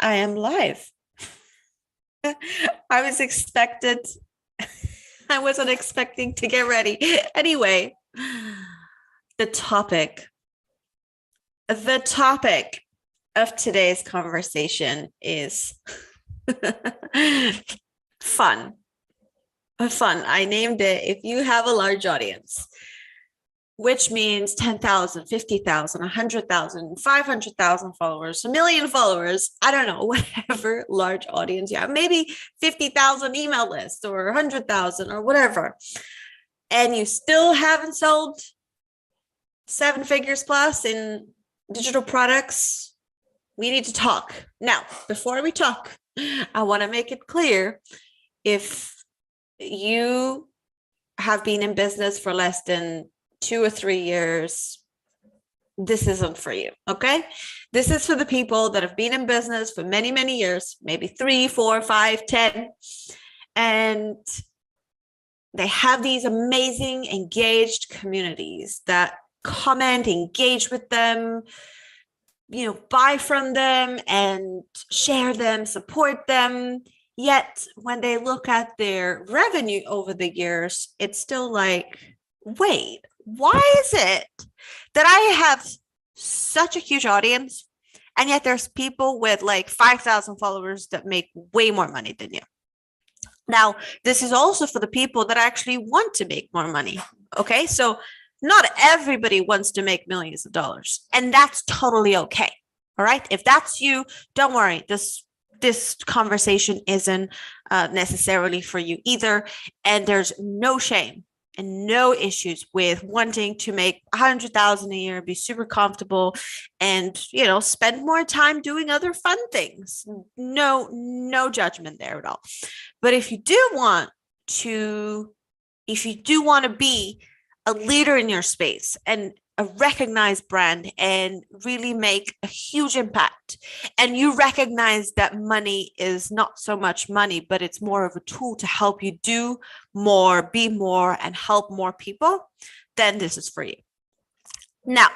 I am live. I was expected, I wasn't expecting to get ready. Anyway, the topic, the topic of today's conversation is fun. Fun. I named it If You Have a Large Audience, which means 10,000, 50,000, 100,000, 500,000 followers, a million followers. I don't know, whatever large audience you have, maybe 50,000 email lists or 100,000 or whatever. And you still haven't sold 7 figures plus in digital products. We need to talk. Now, before we talk, I want to make it clear, if you have been in business for less than 2 or 3 years, this isn't for you. Okay. This is for the people that have been in business for many, many years, maybe 3, 4, 5, 10. And they have these amazing engaged communities that comment, engage with them, buy from them and share them, support them. Yet when they look at their revenue over the years, it's still like, wait, why is it that I have such a huge audience and yet there's people with like 5,000 followers that make way more money than you? Now, this is also for the people that actually want to make more money. Okay, so not everybody wants to make millions of dollars, and that's totally okay. All right, if that's you, don't worry. This conversation isn't necessarily for you either, and there's no shame and no issues with wanting to make 100,000 a year, be super comfortable, and spend more time doing other fun things. No judgment there at all. But if you do want to be a leader in your space and a recognized brand and really make a huge impact, and you recognize that money is not so much money, but it's more of a tool to help you do more, be more, and help more people, then this is for you. Now,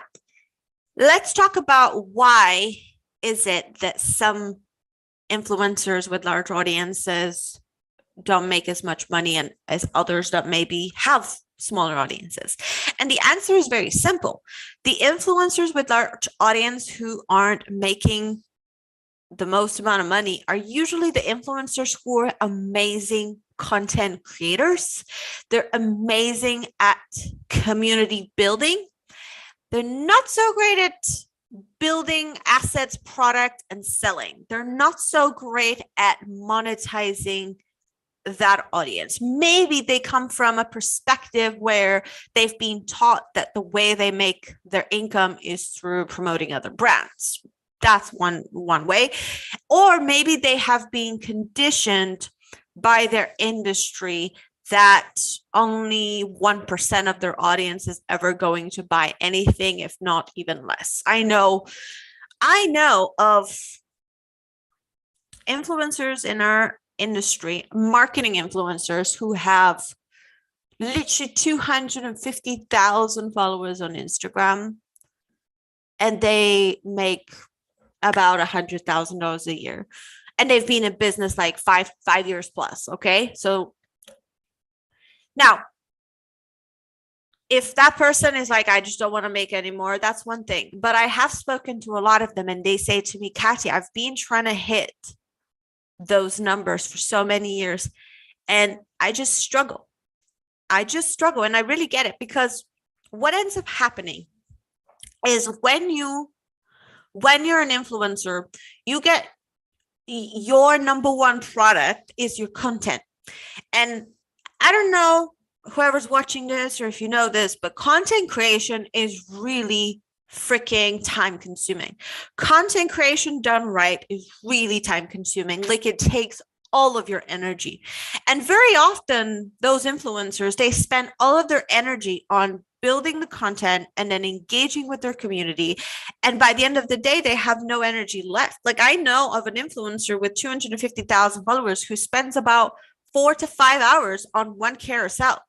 let's talk about why is it that some influencers with large audiences don't make as much money and as others that maybe have smaller audiences. And the answer is very simple. The influencers with large audience who aren't making the most amount of money are usually the influencers who are amazing content creators. They're amazing at community building. They're not so great at building assets, product, and selling. They're not so great at monetizing that audience. Maybe they come from a perspective where they've been taught that the way they make their income is through promoting other brands. That's one way. Or maybe they have been conditioned by their industry that only 1% of their audience is ever going to buy anything, if not even less. I know of influencers in our industry, marketing influencers, who have literally 250,000 followers on Instagram, and they make about $100,000 a year, and they've been in business like five years plus. Okay, so now, if that person is like, I just don't want to make anymore, that's one thing. But I have spoken to a lot of them, and they say to me, Katia, I've been trying to hit those numbers for so many years, and I just struggle. And I really get it, because what ends up happening is when you're an influencer, you get your number one product is your content. And I don't know whoever's watching this or if you know this, but content creation is really freaking time consuming. Content creation done right is really time consuming. Like, it takes all of your energy. And very often those influencers, they spend all of their energy on building the content and then engaging with their community. And by the end of the day, they have no energy left. Like, I know of an influencer with 250,000 followers who spends about 4 to 5 hours on one carousel.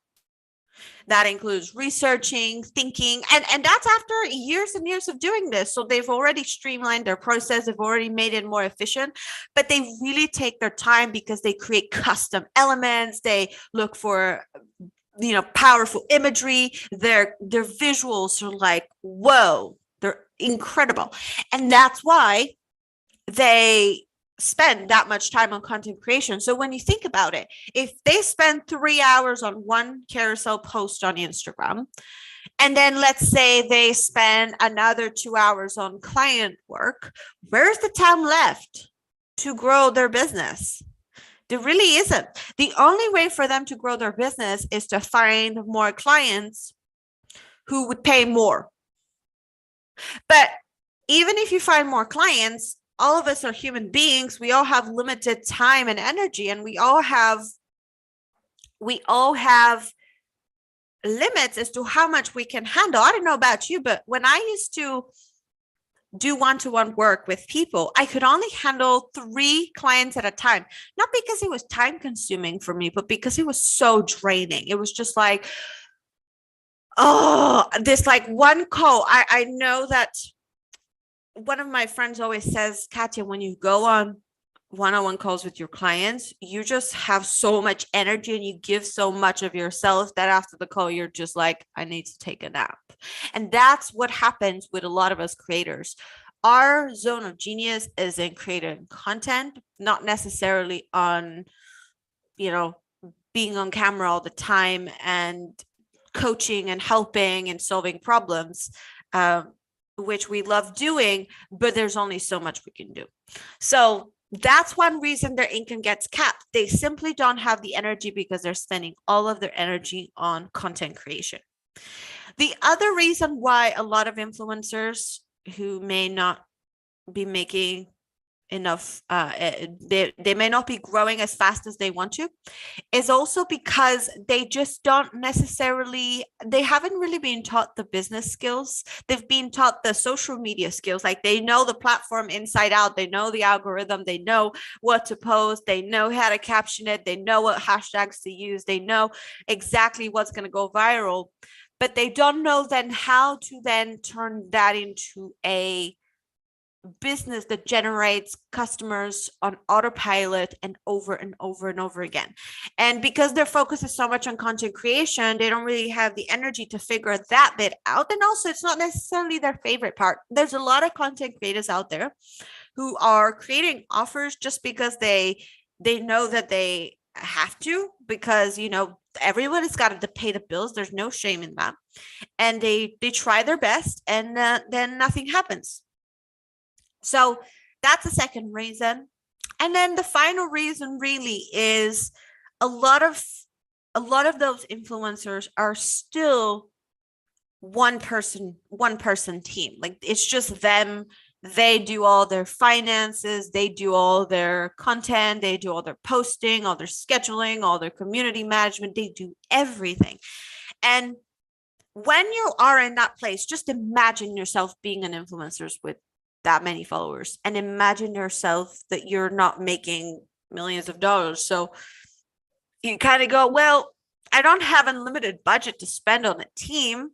That includes researching, thinking, and that's after years and years of doing this. So they've already streamlined their process, they've already made it more efficient, but they really take their time because they create custom elements. They look for powerful imagery. Their visuals are like, whoa, they're incredible. And that's why they spend that much time on content creation. So when you think about it, if they spend 3 hours on one carousel post on Instagram, and then let's say they spend another 2 hours on client work, where's the time left to grow their business? There really isn't. The only way for them to grow their business is to find more clients who would pay more. But even if you find more clients, all of us are human beings. We all have limited time and energy, and we all have limits as to how much we can handle. I don't know about you, but when I used to do one-to-one work with people, I could only handle 3 clients at a time, not because it was time consuming for me, but because it was so draining. It was just like, oh, this like one call. I know that one of my friends always says, Katya, when you go on one-on-one calls with your clients, you just have so much energy and you give so much of yourself that after the call, you're just like, I need to take a nap. And that's what happens with a lot of us creators. Our zone of genius is in creating content, not necessarily on, being on camera all the time and coaching and helping and solving problems, which we love doing, but there's only so much we can do. So that's one reason their income gets capped. They simply don't have the energy because they're spending all of their energy on content creation. The other reason why a lot of influencers who may not be making enough, they may not be growing as fast as they want to, is also because they just don't necessarily, they haven't really been taught the business skills. They've been taught the social media skills. Like they know the platform inside out, they know the algorithm, they know what to post, they know how to caption it, they know what hashtags to use, they know exactly what's going to go viral, but they don't know then how to then turn that into a business that generates customers on autopilot and over and over and over again. And because their focus is so much on content creation, they don't really have the energy to figure that bit out. And also, it's not necessarily their favorite part. There's a lot of content creators out there who are creating offers just because they know that they have to, because everyone has got to pay the bills. There's no shame in that, and they try their best, and then nothing happens. So that's the second reason. And then the final reason really is a lot of those influencers are still one person team. Like it's just them. They do all their finances, they do all their content, they do all their posting, all their scheduling, all their community management, they do everything. And when you are in that place, just imagine yourself being an influencer with that many followers, and imagine yourself that you're not making millions of dollars. So you kind of go, well, I don't have unlimited budget to spend on a team.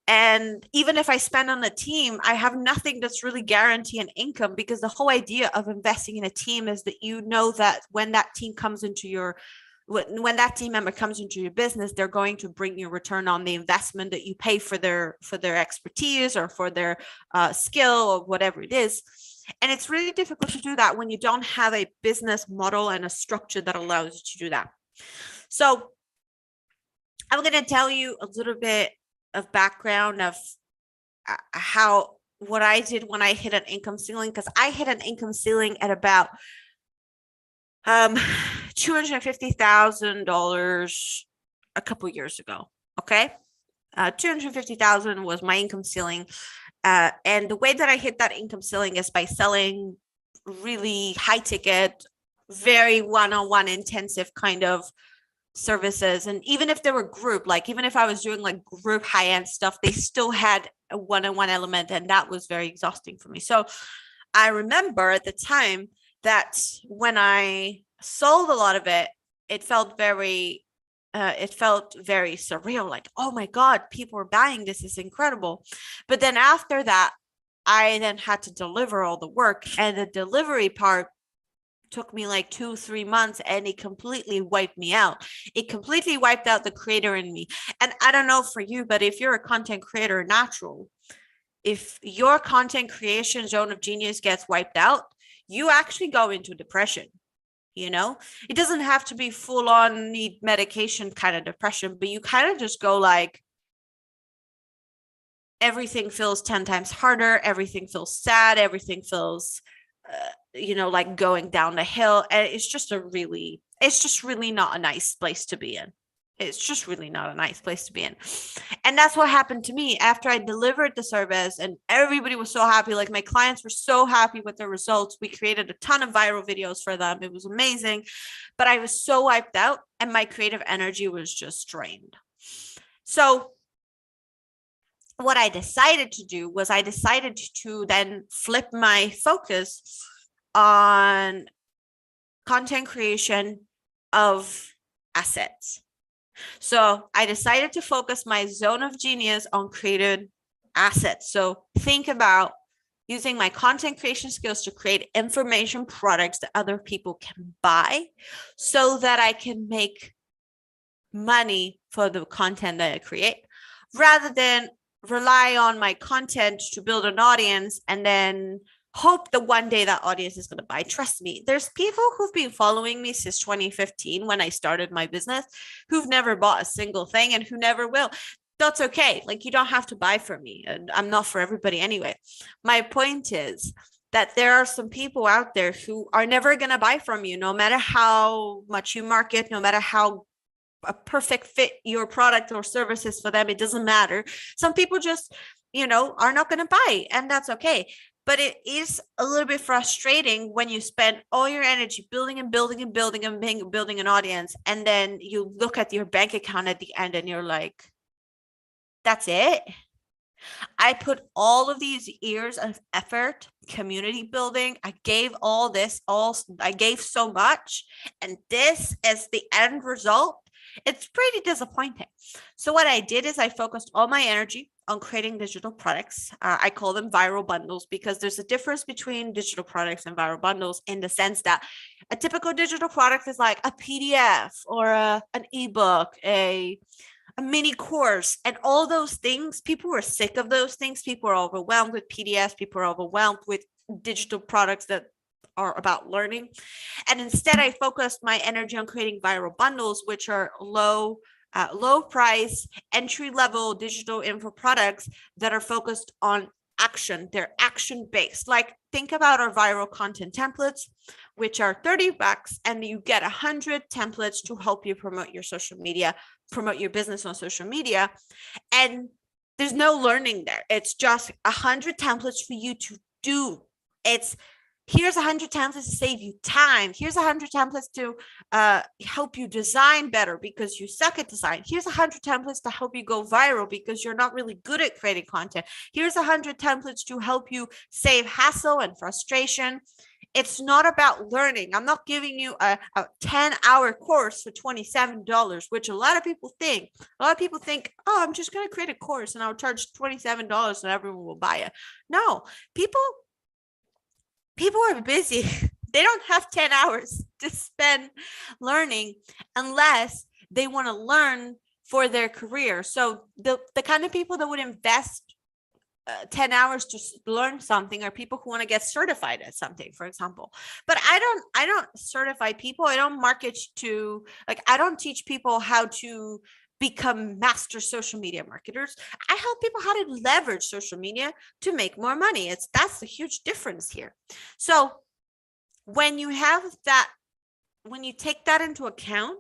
And even if I spend on a team, I have nothing that's really guaranteeing income, because the whole idea of investing in a team is that that when that team comes into your when that team member comes into your business, they're going to bring you return on the investment that you pay for their expertise or for their skill or whatever it is. And it's really difficult to do that when you don't have a business model and a structure that allows you to do that. So I'm going to tell you a little bit of background of what I did when I hit an income ceiling, because I hit an income ceiling at about $250,000 a couple years ago. Okay. $250,000 was my income ceiling. And the way that I hit that income ceiling is by selling really high ticket, very one-on-one intensive kind of services. And even if they were group, like even if I was doing like group high-end stuff, they still had a one-on-one element, and that was very exhausting for me. So I remember at the time that when I sold a lot of it, it felt very it felt very surreal, like, oh my God, people are buying this is incredible. But then after that, I then had to deliver all the work, and the delivery part took me like 2-3 months, and it completely wiped me out. It completely wiped out the creator in me. And I don't know for you, but if you're a content creator natural, if your content creation zone of genius gets wiped out, you actually go into depression. It doesn't have to be full on need medication kind of depression, but you kind of just go like, everything feels 10 times harder, everything feels sad, everything feels like going down the hill, and it's just really not a nice place to be in. It's just really not a nice place to be in. And that's what happened to me after I delivered the service, and everybody was so happy. Like, my clients were so happy with the results. We created a ton of viral videos for them. It was amazing, but I was so wiped out, and my creative energy was just drained. So what I decided to do was I decided to then flip my focus on content creation of assets. So I decided to focus my zone of genius on created assets. So think about using my content creation skills to create information products that other people can buy so that I can make money for the content that I create, rather than rely on my content to build an audience and then hope that one day that audience is going to buy. Trust me, there's people who've been following me since 2015 when I started my business who've never bought a single thing and who never will. That's okay. Like, you don't have to buy from me, and I'm not for everybody anyway. My point is that there are some people out there who are never going to buy from you, no matter how much you market, no matter how a perfect fit your product or services for them. It doesn't matter. Some people just, are not going to buy, and that's okay. But it is a little bit frustrating when you spend all your energy building and building and building and building an audience, and then you look at your bank account at the end and you're like, that's it. I put all of these years of effort, community building. I gave I gave so much, and this is the end result. It's pretty disappointing. So what I did is I focused all my energy on creating digital products. I call them viral bundles because there's a difference between digital products and viral bundles, in the sense that a typical digital product is like a PDF or an ebook, a mini course, and all those things. People are sick of those things. People are overwhelmed with PDFs. People are overwhelmed with digital products that are about learning. And instead, I focused my energy on creating viral bundles, which are low price, entry level digital info products that are focused on action. They're action based. Like, think about our viral content templates, which are $30, and you get 100 templates to help you promote your social media, promote your business on social media. And there's no learning there. It's just 100 templates for you to do. Here's 100 templates to save you time. Here's 100 templates to help you design better because you suck at design. Here's 100 templates to help you go viral because you're not really good at creating content. Here's 100 templates to help you save hassle and frustration. It's not about learning. I'm not giving you a 10-hour course for $27, which a lot of people think. A lot of people think, oh, I'm just going to create a course and I'll charge $27 and everyone will buy it. No, people are busy. They don't have 10 hours to spend learning unless they want to learn for their career. So the kind of people that would invest 10 hours to learn something are people who want to get certified at something, for example. But I don't certify people. I don't market to, like, I don't teach people how to become master social media marketers. I help people how to leverage social media to make more money. That's the huge difference here. So when you take that into account,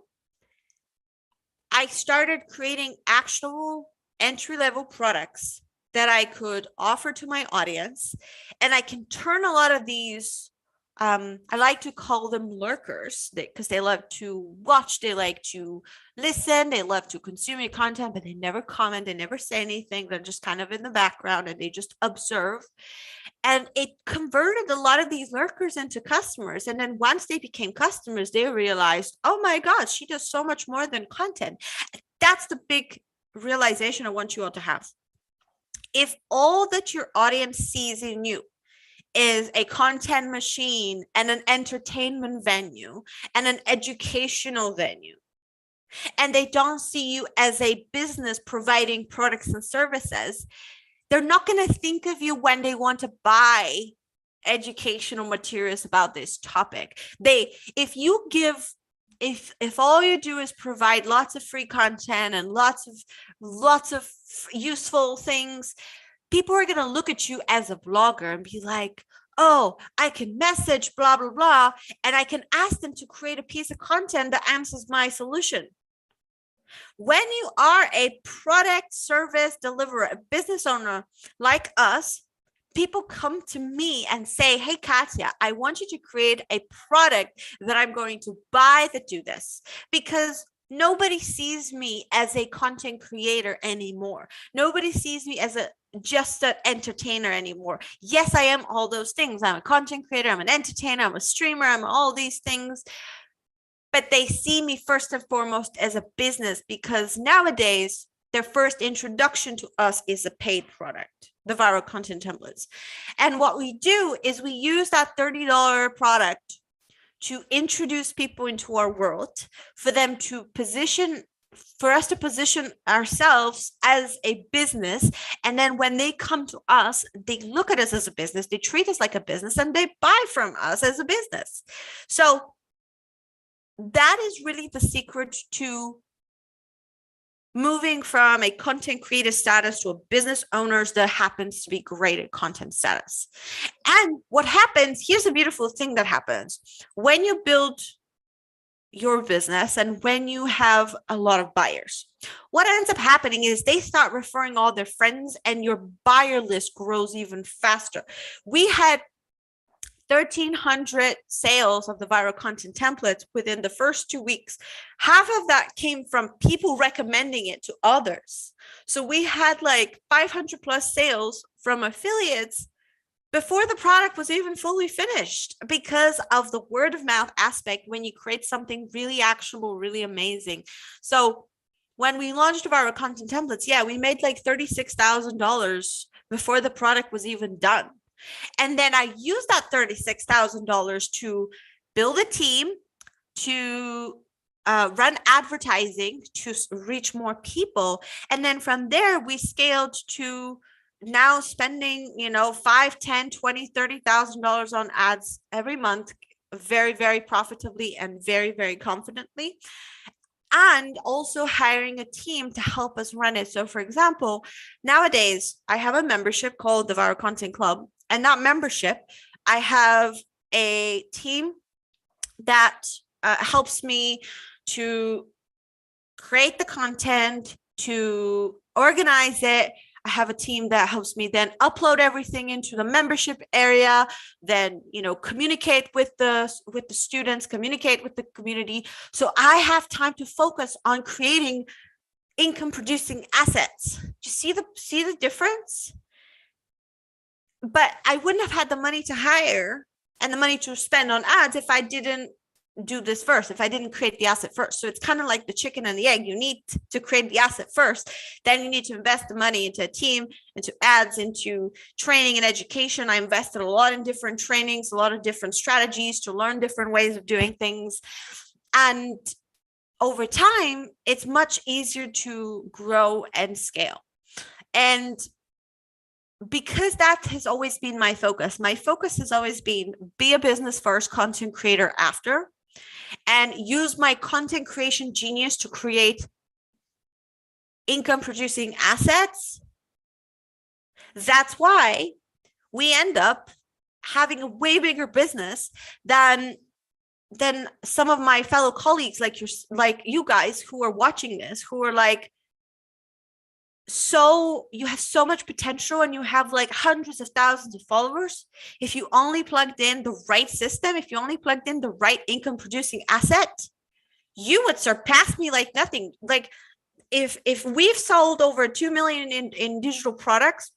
I started creating actual entry-level products that I could offer to my audience, and I can turn a lot of these I like to call them lurkers because they love to watch, they like to listen, they love to consume your content, but they never comment, they never say anything. They're just kind of in the background and they just observe. And it converted a lot of these lurkers into customers. And then once they became customers, they realized, oh my God, she does so much more than content. That's the big realization I want you all to have. If all that your audience sees in you is a content machine and an entertainment venue and an educational venue, and they don't see you as a business providing products and services, they're not going to think of you when they want to buy educational materials about this topic. If you give, if all you do is provide lots of free content and lots of useful things, people are going to look at you as a blogger and be like, oh, I can message blah, blah, blah, and I can ask them to create a piece of content that answers my solution. When you are a product service deliverer, a business owner like us, people come to me and say, hey, Katya, I want you to create a product that I'm going to buy that do this, because nobody sees me as a content creator anymore. Nobody sees me as just an entertainer anymore. Yes, I am all those things. I'm a content creator, I'm an entertainer, I'm a streamer, I'm all these things. But they see me first and foremost as a business, because nowadays their first introduction to us is a paid product, the viral content templates. And what we do is we use that $30 product to introduce people into our world, for them to position, for us to position ourselves as a business. And then when they come to us, they look at us as a business, they treat us like a business, and they buy from us as a business. So that is really the secret to moving from a content creator status to a business owner that happens to be great at content status. And what happens, here's a beautiful thing that happens when you build your business and when you have a lot of buyers. What ends up happening is they start referring all their friends, and your buyer list grows even faster. We had 1,300 sales of the viral content templates within the first 2 weeks. Half of that came from people recommending it to others. So we had like 500 plus sales from affiliates before the product was even fully finished, because of the word of mouth aspect when you create something really actionable, really amazing. So when we launched viral content templates, yeah, we made like $36,000 before the product was even done. And then I used that $36,000 to build a team, to run advertising, to reach more people. And then from there, we scaled to now spending, $5, $10, $20, $30,000 on ads every month, very, very profitably and very, very confidently. And also hiring a team to help us run it. So for example, nowadays I have a membership called the Viral Content Club. And that membership, I have a team that helps me to create the content, to organize it. I have a team that helps me then upload everything into the membership area, then, communicate with the students, communicate with the community. So I have time to focus on creating income producing assets. Do you see the difference? But I wouldn't have had the money to hire and the money to spend on ads if I didn't do this first, if I didn't create the asset first. So it's kind of like the chicken and the egg. You need to create the asset first. Then you need to invest the money into a team, into ads, into training and education. I invested a lot in different trainings, a lot of different strategies to learn different ways of doing things. And over time, it's much easier to grow and scale. And because that has always been my focus has always been be a business first, content creator after, and use my content creation genius to create income producing assets. That's why we end up having a way bigger business than some of my fellow colleagues, like you guys who are watching this, who are like, so you have so much potential and you have like hundreds of thousands of followers. If you only plugged in the right system, if you only plugged in the right income producing asset, you would surpass me like nothing. Like if we've sold over 2 million in digital products,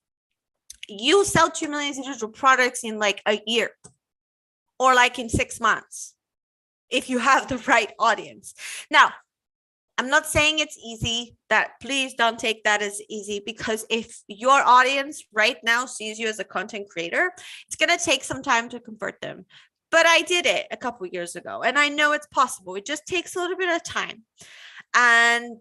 you sell 2 million in digital products in like a year or like in 6 months if you have the right audience. Now, I'm not saying it's easy. That please don't take that as easy, because if your audience right now sees you as a content creator, it's going to take some time to convert them. But I did it a couple of years ago and I know it's possible. It just takes a little bit of time. And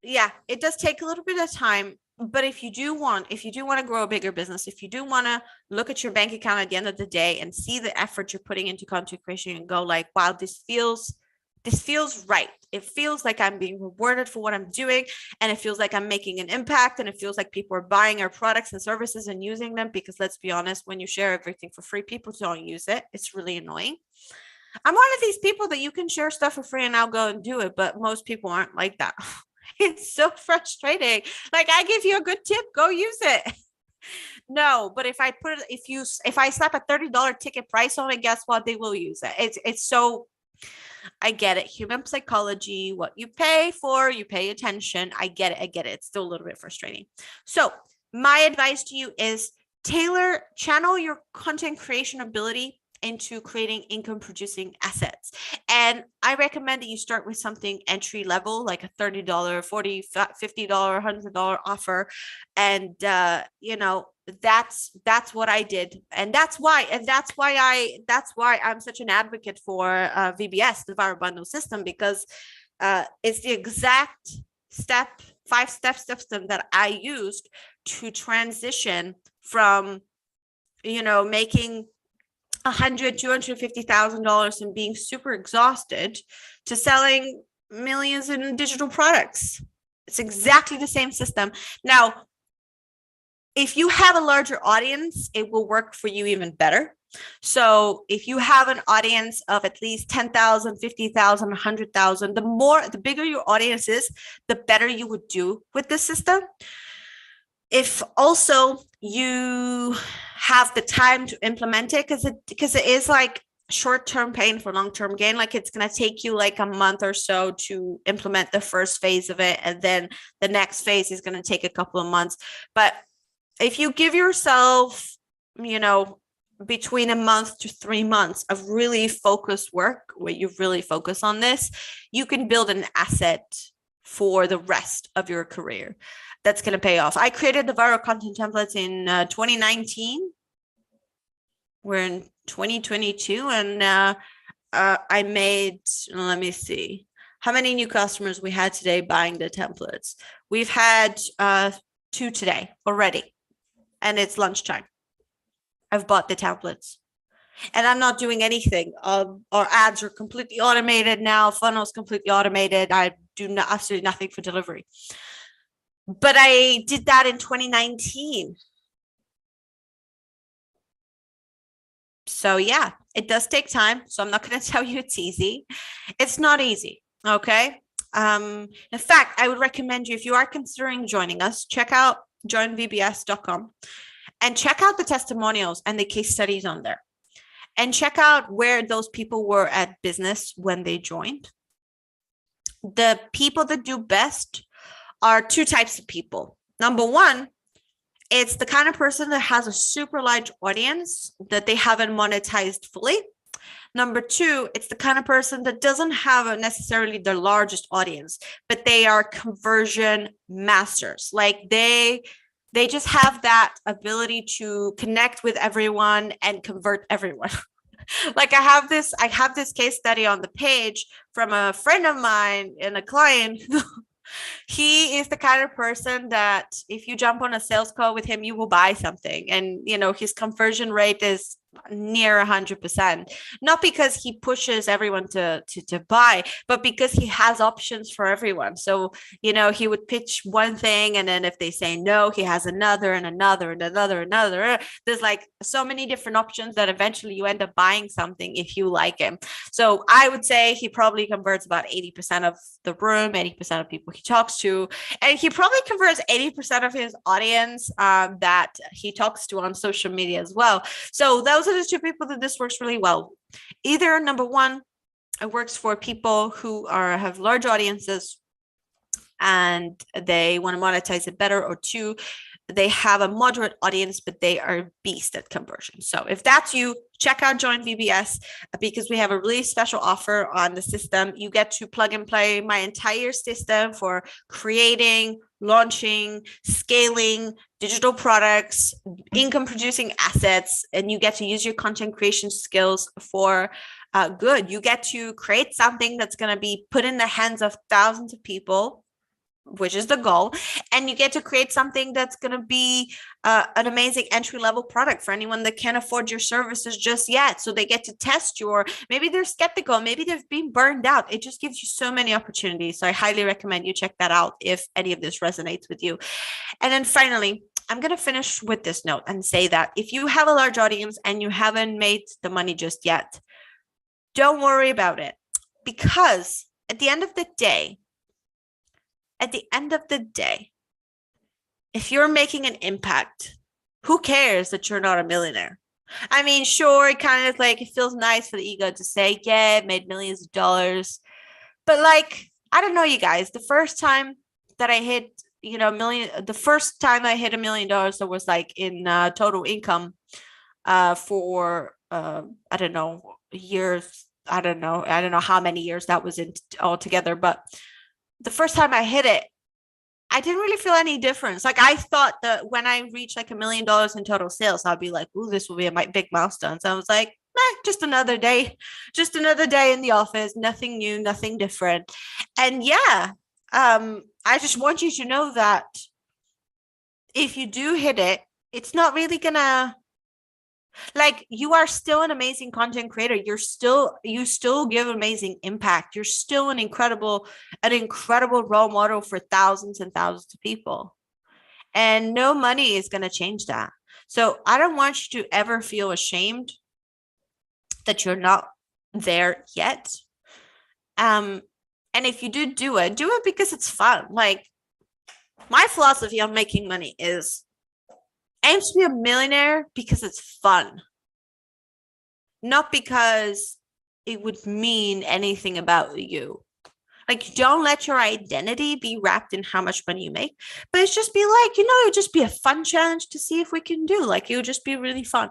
yeah, it does take a little bit of time. But if you do want to grow a bigger business, if you do want to look at your bank account at the end of the day and see the effort you're putting into content creation and go like, wow, this feels right. It feels like I'm being rewarded for what I'm doing, and it feels like I'm making an impact, and it feels like people are buying our products and services and using them, because let's be honest, when you share everything for free, people don't use it. It's really annoying. I'm one of these people that you can share stuff for free and I'll go and do it, but most people aren't like that. It's so frustrating. Like, I give you a good tip, go use it. No, but if I slap a $30 ticket price on it, guess what? They will use it. It's so, I get it. Human psychology, what you pay for, you pay attention. I get it. It's still a little bit frustrating. So my advice to you is channel your content creation ability into creating income producing assets. And I recommend that you start with something entry level, like a $30, $40, $50, $100 offer. And, that's what I did. And that's why I'm such an advocate for VBS, the viral bundle system, because it's the exact five-step system that I used to transition from, making $250,000 and being super exhausted to selling millions in digital products. It's exactly the same system. Now, if you have a larger audience, it will work for you even better. So if you have an audience of at least 10,000, 50,000, 100,000, the bigger your audience is, the better you would do with this system. If also you have the time to implement it, because it is like short-term pain for long-term gain. Like, it's going to take you like a month or so to implement the first phase of it, and then the next phase is going to take a couple of months. But if you give yourself, between a month to 3 months of really focused work where you really focus on this, you can build an asset for the rest of your career that's going to pay off. I created the viral content templates in 2019. We're in 2022, and I made, let me see how many new customers we had today buying the templates. We've had 2 today already, and it's lunchtime. I've bought the templates and I'm not doing anything. Our ads are completely automated now. Funnels completely automated. I do absolutely nothing for delivery. But I did that in 2019. So yeah, it does take time. So I'm not going to tell you it's easy. It's not easy. Okay. In fact, I would recommend you, if you are considering joining us, check out joinvbs.com and check out the testimonials and the case studies on there, and check out where those people were at business when they joined. The people that do best are 2 types of people. Number one, it's the kind of person that has a super large audience that they haven't monetized fully. Number 2, it's the kind of person that doesn't have necessarily the largest audience, but they are conversion masters. Like, they just have that ability to connect with everyone and convert everyone. Like, I have this case study on the page from a friend of mine and a client. He is the kind of person that if you jump on a sales call with him, you will buy something. And, his conversion rate is near 100%, not because he pushes everyone to buy, but because he has options for everyone. So he would pitch one thing, and then if they say no, he has another and another and another. There's like so many different options that eventually you end up buying something if you like him. So I would say he probably converts about 80% of the room, 80% of people he talks to, and he probably converts 80% of his audience that he talks to on social media as well. So those are the two people that this works really well. Either number one, it works for people who have large audiences and they want to monetize it better, or two, they have a moderate audience, but they are beast at conversion. So if that's you, check out Join VBS because we have a really special offer on the system. You get to plug and play my entire system for creating, launching, scaling digital products, income producing assets, and you get to use your content creation skills for good. You get to create something that's going to be put in the hands of thousands of people, which is the goal, and you get to create something that's going to be an amazing entry-level product for anyone that can't afford your services just yet. So they get to test you, or maybe they're skeptical, maybe they've been burned out. It just gives you so many opportunities. So I highly recommend you check that out if any of this resonates with you. And then finally, I'm going to finish with this note and say that if you have a large audience and you haven't made the money just yet, don't worry about it, because at the end of the day, if you're making an impact, who cares that you're not a millionaire? I mean, sure, it kind of like, it feels nice for the ego to say, yeah, it made millions of dollars. But like, I don't know, you guys, the first time that I hit, $1 million, that was like in total income for, I don't know, years. I don't know how many years that was in altogether, but the first time I hit it, I didn't really feel any difference. Like, I thought that when I reached like $1 million in total sales, I'd be like, ooh, this will be a big milestone. So I was like, just another day in the office, nothing new, nothing different. And yeah, I just want you to know that if you do hit it, it's not really gonna, like, you are still an amazing content creator. You still give amazing impact. You're still an incredible role model for thousands and thousands of people. And no money is going to change that. So I don't want you to ever feel ashamed that you're not there yet. And if you do it because it's fun. Like, my philosophy on making money is aim to be a millionaire because it's fun, not because it would mean anything about you. Like, don't let your identity be wrapped in how much money you make, but it's just be like, it'll just be a fun challenge to see if we can do. Like, it'll just be really fun.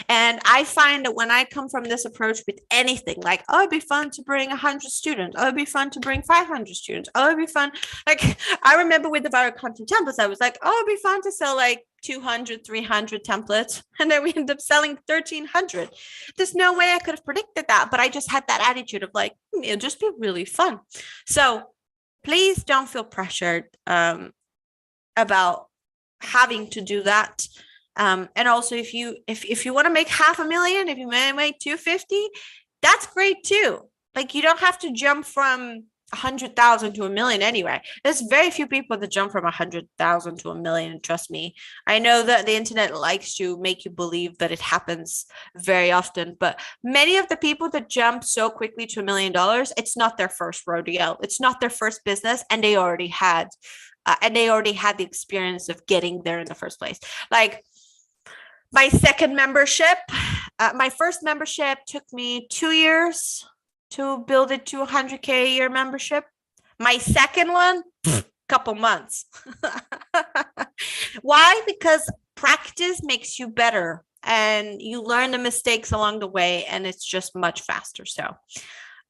And I find that when I come from this approach with anything, like, oh, it'd be fun to bring 100 students. Oh, it'd be fun to bring 500 students. Oh, it'd be fun. Like, I remember with the viral content templates, I was like, oh, it'd be fun to sell like 200, 300 templates. And then we ended up selling 1,300. There's no way I could have predicted that. But I just had that attitude of like, it'll just be really fun. So please don't feel pressured about having to do that. And also, if you want to make $500,000, if you may make 250, that's great too. Like, you don't have to jump from 100,000 to $1 million anyway. There's very few people that jump from 100,000 to $1 million. Trust me. I know that the internet likes to make you believe that it happens very often, but many of the people that jump so quickly to $1 million, it's not their first rodeo. It's not their first business, and they already had the experience of getting there in the first place. Like, my second membership, my first membership took me 2 years to build it to 100K a year membership. My second one, couple months. Why? Because practice makes you better and you learn the mistakes along the way, and it's just much faster. So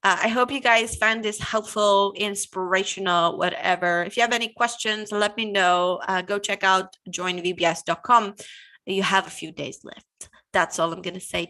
I hope you guys found this helpful, inspirational, whatever. If you have any questions, let me know. Go check out joinvbs.com. You have a few days left. That's all I'm going to say.